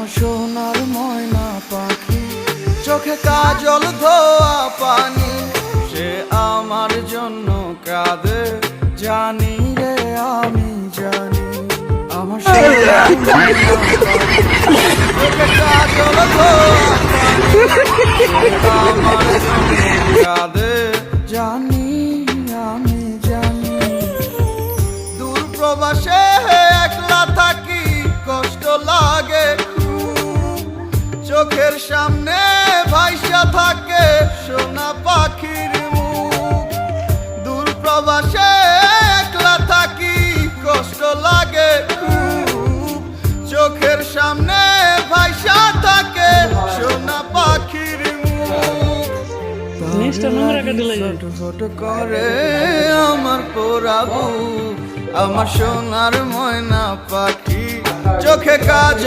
আমার সোনার ময়না পাখি, চোখে কাজল ধোয়া পানি, সে আমার জন্য কাঁদে জানি রে আমি জানি। আমার সোনার ময়না পাখি, চোখে কাজল ধোয়া পানি, আমার জন্য কাঁদে জানি আমি জানি। দূর প্রবাসে একলা থাকি, কষ্ট লাগে খুব, চোখের সামনে ভাইসা থাকে সোনা পাখির মুখ। দূর প্রবাসে একলা থাকি, কষ্ট লাগে খুব, চোখের সামনে ভাইসা থাকে সোনা পাখির মুখ। ছোট করে আমার পোড়াবো, আমার সোনার ময়না পাখি, চোখে কাজ